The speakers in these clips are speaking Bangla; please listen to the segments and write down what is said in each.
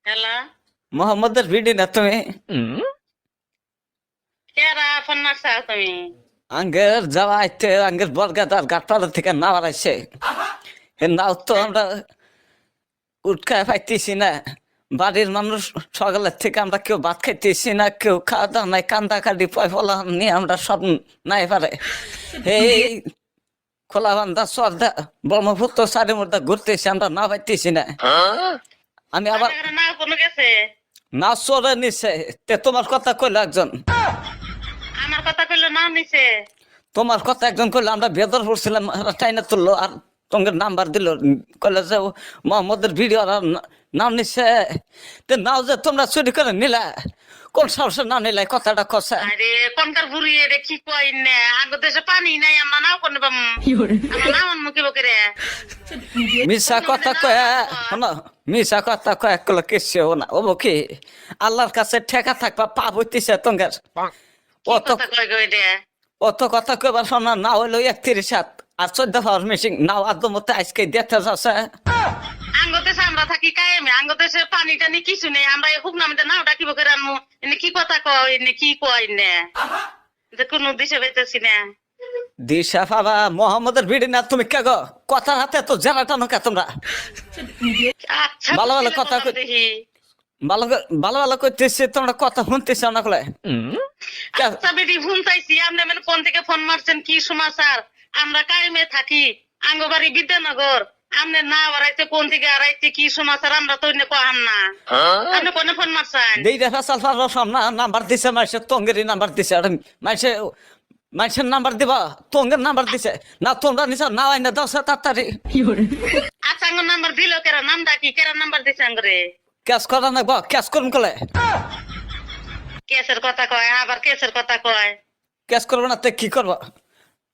হ্যালো, মোহাম্মদের ভিডি না তুমি? কেরা ফোন মারছা তুমি? আঙ্গের যাওয়া আইতে আঙ্গের বরগাদার গাটপাড়া থেকে নাওয়ার আইছে। এ নাও তো আমরা উঠকায় পাইতেছি না। বাড়ির মানুষ সকালের থেকে আমরা কেউ ভাত খাইতেছি না, কেউ খাওয়া দাওয়া নাই, কান্দা কাটি পয়ফলা নিয়ে আমরা সব নাই পারে। এই খোলা বান্ধা সর্দা ব্রহ্মপুত্র সারের মধ্যে ঘুরতেছি, আমরা না পাইতেছি না। আমি আবার রান্নাঘরে না কোনো গেছে? না চলে নিছে। তে তোমার কথা কইলো একজন, আমার কথা কইলো না নিছে। তোমার কথা একজন কইলো, আমরা বেদর পড়ছিলাম, টাইনা তুললো আর তোমার নাম্বার দিল, কইলো যে মোহাম্মদের ভিডিও নাম নিছে। তে নাও যে তোমরা চুরি করে নিলা, কোন সাহসে নাম নিলা? কথাটা কষা আরে কোনকার বুড়ি রে কি কই না, আগো দেশে পানি নাই, আমরা নাও কোন বাম, আমরা নাও মুখে বকরে। মিশা কথা কয়, শোনো, মিশা কথা কয় কলে কিছু না ও কি আল্লাহর কাছে ঠেকা থাকবা পাপ হইতেছে তোমার। কি অত কথা কই গই রে? অত কথা কইবার শোনা না হইলো 31 আর 14 পাওয়ার মেশিন নাও আদম মতে আজকে দেখতে যাচ্ছে। আঙ্গো দেশে আমরা থাকি কায়েমে, আঙ্গো দেশে পানি টানি কিছু নেই, আমরা এই হুকনা মধ্যে নাও ডাকিব করে আনমু। এনে কি কথা কই, এনে কি কই না, যে কোনো দিশে পাইতেছি না। দিশা বাবা মোহাম্মদের ভিড়ি না তুমি কে গো? কথার হাতে তো জেলা টানো কে তোমরা? আচ্ছা ভালো ভালো বুঝলে কথা বললাম দেখি। ভালো ভালো ভালো করতেছি, তোমরা কথা শুনতেছ না কলে। আচ্ছা বেটি ফোন চাইছি, আপনি মানে কোন থেকে ফোন মারছেন, কি সমাচার? আমরা কায়েমে থাকি, আঙ্গবাড়ি বিদ্যানগর। আপনি না বাড়াইতে কোন থেকে আড়াইতে কি সমাচার, আমরা তো কহাম না। আপনি কোনে ফোন মারছেন? দেইরা ফেসাল ফার সামনা নাম্বার দিছে মাইসে, তঙ্গেরই নাম্বার দিছে। আর মাইসে মাইসের নাম্বার দিবা, তঙ্গের নাম্বার দিছে না, তোমরা নিছা না আইনা দাও তাড়াতাড়ি। আচ্ছা আঙ্গ নাম্বার দিল কেরা, নামটা কি, কেরা নাম্বার দিছে আঙ্গরে? ক্যাশ করা না বা ক্যাশ করুন কলে। কেসের কথা কয়, আবার কেসের কথা কয়। ক্যাশ করবো না তে কি করবো?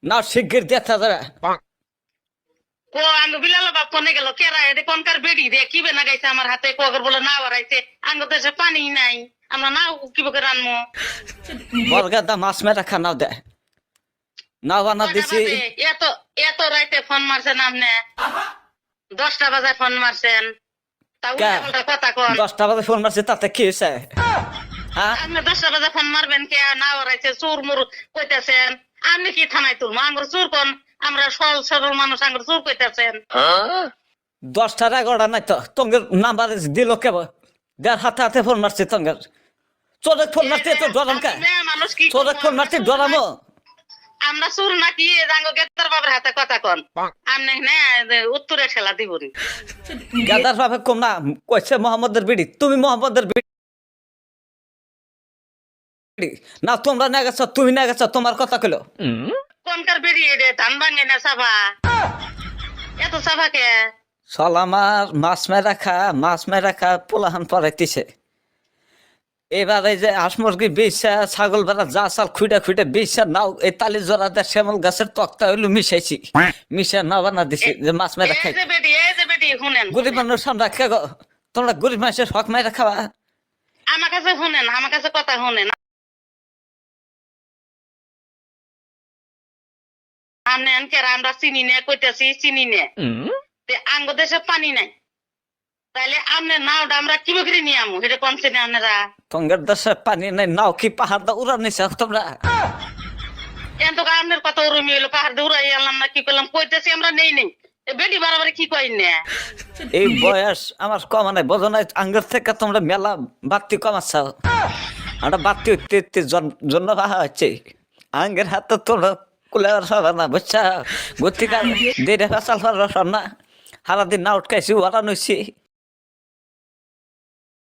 না শিগগির দেখা যাবে। ও আঙ্গ বিলাল বাপ কোনে গেল, কেরা এদের কোনকার বেড়ি রে কি বেনা গাইছে আমার হাতে, কগর বলে না বাড়াইছে। আঙ্গ দেশে পানি নাই, আমরা নাও কি বকে রানমু। বরগাদা মাছ মেরা খানাও দে নাও বানা দিছি। এত এত রাইতে ফোন মারছেন আপনি, 10টা বাজায় ফোন মারছেন, তা উল্টা কথা কন। 10টা বাজে ফোন মারছি, তাতে কি হয়েছে? হ্যাঁ আপনি 10টা বাজায় ফোন মারবেন কে? না ওরাইছে চোর মুর কইতেছেন, আপনি কি থানায় তুলবো? আঙ্গুর চোর কোন, আমরা সরল মানুষ, আঙ্গুর চোর কইতেছেন। 10টার 11টা নাই তো তোমার নাম্বার দিল কেবল, দেড় হাতে হাতে ফোন মারছি তোমার। চোরে ফোন মারতে তো ডরাম কে? মানুষ কি চোরে ফোন মারতে ডরামো? আমরা চোর নাকি? আঙ্গ গেতার বাবার হাতে কথা কন, আপনি না উত্তরে ঠেলা দিব। গাদার ভাবে কম না কইছে মোহাম্মদের বিড়ি, তুমি মোহাম্মদের বিড়ি না, তোমরা না গেছো, তুমি না গেছো, তোমার কথা কইলো। কোনকার বেরিয়ে রে, ধান ভাঙে না সাবা, এত সাবা কে? আমার মাছ মেরা খা পোলাহান পরাইতেছে। এবার এই যে হাঁস মুরগি বেচা, ছাগল ভেড়া যা চাল খুঁড়ে খুঁড়ে বেচা নাও, এই তালি জোড়া দিয়ে শ্যামল গাছের তক্তা হইলো মিশাইছি, মিশা না বানা দিছি যে মাছ মেরা খাই। এই যে বেটি শুনেন, গরিব মানুষ আমরা কে গো? তোমরা গরিব মানুষের হক মেরা খাওয়া। আমার কাছে শুনেন, আমার কাছে কথা শুনেন। আনেন কেরা, আমরা চিনি নে কইতেছি, চিনি নে আঙ্গ দেশে পানি নাই, তাইলে আমনে নাওটা আমরা কি বকরি নিয়ে আমু, এটা কোন চিনি আপনারা? তোমার দেশে পানি নাই, নাও কি পাহাড় দা উড়া নিছে তোমরা? এন তো আপনার কথা উরমি হইলো, পাহাড় দিয়ে উড়াই আনলাম না কি করলাম, কইতেছি আমরা নেই নেই। বেটি বারবার কি কই না? এই বয়স আমার কম নাই, বোঝো নাই? আঙ্গের থেকে তোমরা মেলা বাড়তি কমাচ্ছ। আমরা বাড়তি উঠতে জন্য বাহা হচ্ছে আঙ্গের হাতে তোমরা কুলেবার সব না বুঝছা? গতিকা দেড়ে ফেসাল ফার না, সারাদিন না উঠকাইছি ওরা নইছি।